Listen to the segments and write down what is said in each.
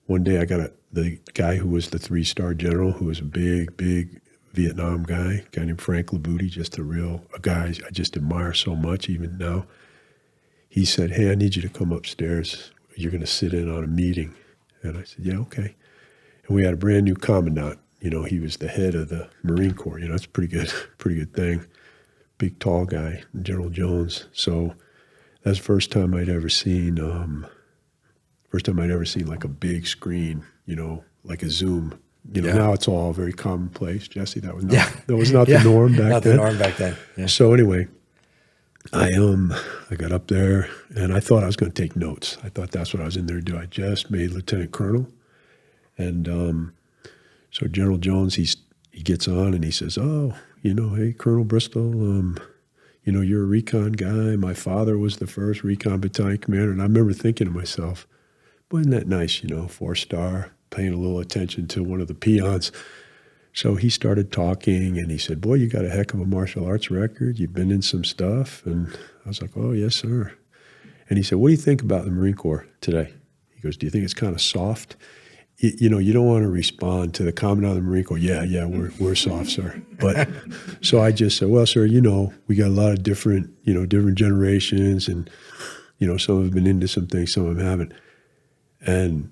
one day the guy who was the 3-star general, who was a big Vietnam guy named Frank Labuti, just a guy I just admire so much even now. He said, "Hey, I need you to come upstairs. You're going to sit in on a meeting." And I said, "Yeah, okay." And we had a brand new commandant. He was the head of the Marine Corps. It's a pretty good thing. Big, tall guy, General Jones. So that's the first time I'd ever seen like a big screen, like a Zoom. Now it's all very commonplace. Jesse, that was not the norm back then. Not the norm back then. Yeah. So anyway, I got up there and I thought I was going to take notes. I thought that's what I was in there to do. I just made Lieutenant Colonel, and so General Jones he gets on and he says, "Oh, hey, Colonel Bristol, you're a recon guy. My father was the 1st Recon Battalion commander." And I remember thinking to myself, "Boy, isn't that nice? 4-star, paying a little attention to one of the peons." So he started talking and he said, "Boy, you got a heck of a martial arts record. You've been in some stuff." And I was like, "Oh, yes, sir." And he said, "What do you think about the Marine Corps today?" He goes, "Do you think it's kind of soft?" You don't want to respond to the commandant of the Marine Corps, yeah, we're soft, sir. But so I just said, "Well, sir, we got a lot of different generations, and some have been into some things, some of them haven't." And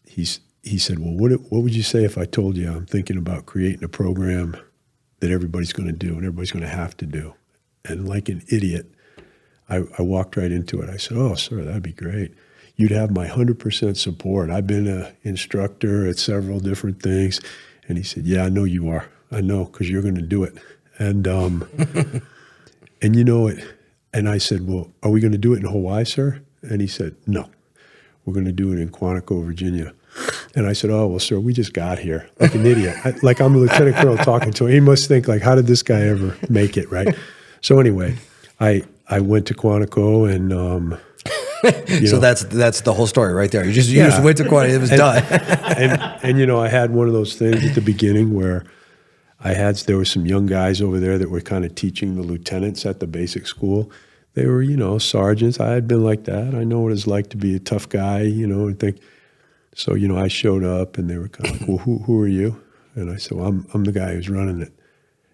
he said, "Well, what would you say if I told you I'm thinking about creating a program that everybody's going to do and everybody's going to have to do?" And like an idiot, I walked right into it. I said, "Oh, sir, that'd be great. You'd have my 100% support. I've been an instructor at several different things." And he said, "Yeah, I know you are. I know, because you're going to do it." And and it. And I said, "Well, are we going to do it in Hawaii, sir?" And he said, "No, we're going to do it in Quantico, Virginia." And I said, "Oh, well, sir, we just got here." Like an idiot. Like I'm a lieutenant colonel talking to him. He must think, like, how did this guy ever make it, right? So anyway, I went to Quantico and so that's the whole story right there. You just went to Quantico, it was done. and I had one of those things at the beginning where there were some young guys over there that were kind of teaching the lieutenants at the basic school. They were, sergeants. I had been like that. I know what it's like to be a tough guy, and think. So, I showed up and they were kind of like, "Well, who are you?" And I said, "Well, I'm the guy who's running it."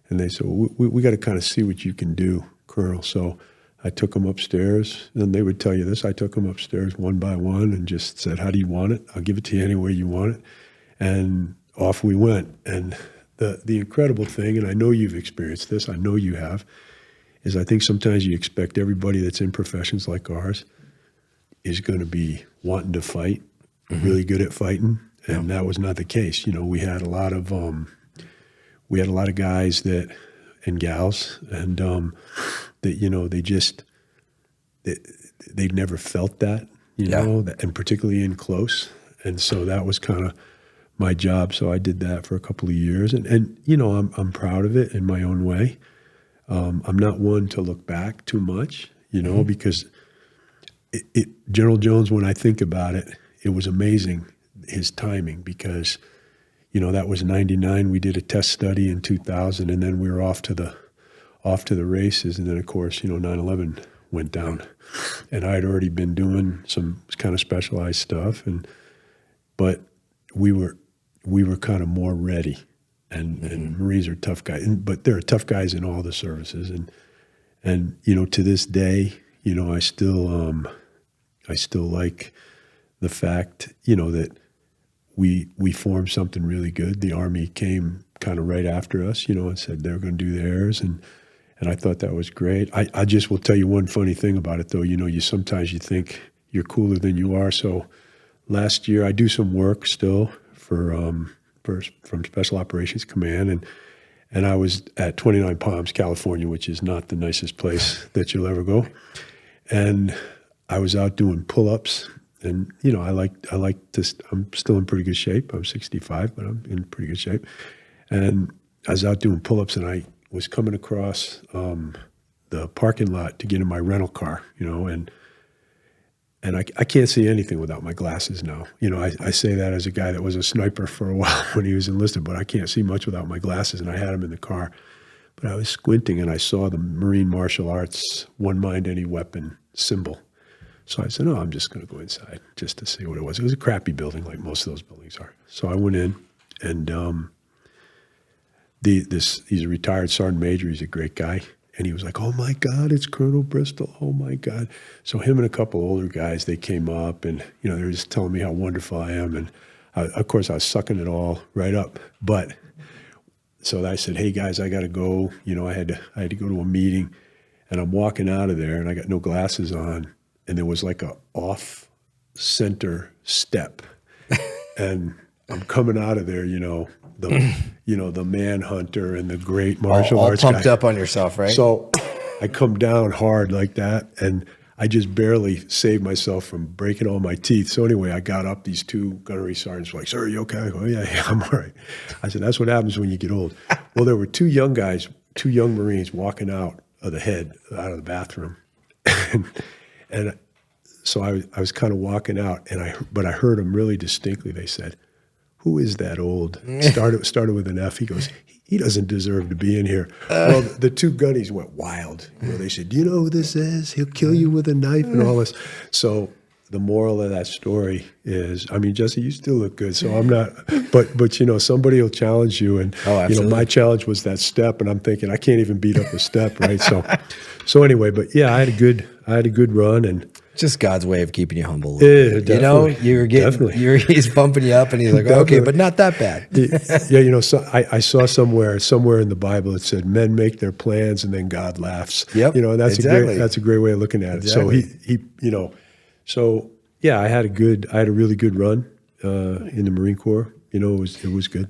And they said, "Well, we got to kind of see what you can do, Colonel." So I took them upstairs, and they would tell you this. I took them upstairs one by one and just said, "How do you want it? I'll give it to you any way you want it." And off we went. And the incredible thing, and I know you've experienced this, I know you have, is I think sometimes you expect everybody that's in professions like ours is going to be wanting to fight, really good at fighting, and that was not the case. We had a lot of guys and gals, and that they'd never felt that, and particularly in close. And so that was kind of my job. So I did that for a couple of years, and I'm proud of it in my own way. I'm not one to look back too much, because General Jones, when I think about it, it was amazing, his timing, because, that was 99. We did a test study in 2000, and then we were off to the races. And then, of course, 9/11 went down, and I had already been doing some kind of specialized stuff, but we were kind of more ready. And Marines are tough guys, but there are tough guys in all the services, and to this day, I still like the fact that we formed something really good. The Army came kind of right after us, and said they're going to do theirs, and I thought that was great. I just will tell you one funny thing about it, though. Sometimes you think you're cooler than you are. So last year, I do some work still from Special Operations Command, and I was at 29 Palms, California, which is not the nicest place that you'll ever go. And I was out doing pull-ups, and I like to. I'm still in pretty good shape. I'm 65, but I'm in pretty good shape. And I was out doing pull-ups, and I was coming across the parking lot to get in my rental car, and I can't see anything without my glasses now. I say that as a guy that was a sniper for a while when he was enlisted, but I can't see much without my glasses, and I had them in the car. But I was squinting, and I saw the Marine Martial Arts One Mind Any Weapon symbol. So I said, "No, I'm just going to go inside just to see what it was." It was a crappy building, like most of those buildings are. So I went in, and he's a retired sergeant major. He's a great guy, and he was like, "Oh my God, it's Colonel Bristol! Oh my God!" So him and a couple older guys, they came up, and they were just telling me how wonderful I am, and of course I was sucking it all right up. But so I said, "Hey guys, I got to go." I had to go to a meeting, and I'm walking out of there, and I got no glasses on. And there was like a off-center step, and I'm coming out of there, the manhunter and the great martial arts all pumped guy. up on yourself, right? So I come down hard like that, and I just barely saved myself from breaking all my teeth. So anyway, I got up. These two gunnery sergeants were like, "Sir, are you okay?" I go, "Oh, yeah, I'm all right." I said, "That's what happens when you get old." Well, there were two young Marines walking out of the bathroom. And so I was kind of walking out, but I heard them really distinctly. They said, "Who is that old?" Started with an F. He goes, "He doesn't deserve to be in here." Well, the two gunnies went wild. They said, "Do you know who this is? He'll kill you with a knife and all this." So the moral of that story is, Jesse, you still look good. So I'm not, but somebody will challenge you, and my challenge was that step, and I'm thinking I can't even beat up a step, right? So anyway, but yeah, I had a good run, and just God's way of keeping you humble. Definitely. He's bumping you up, and he's like, "Okay, but not that bad." Yeah, so I saw somewhere in the Bible it said, "Men make their plans, and then God laughs." Yep, that's exactly. that's a great way of looking at it. Exactly. So I had a really good run in the Marine Corps. It was good.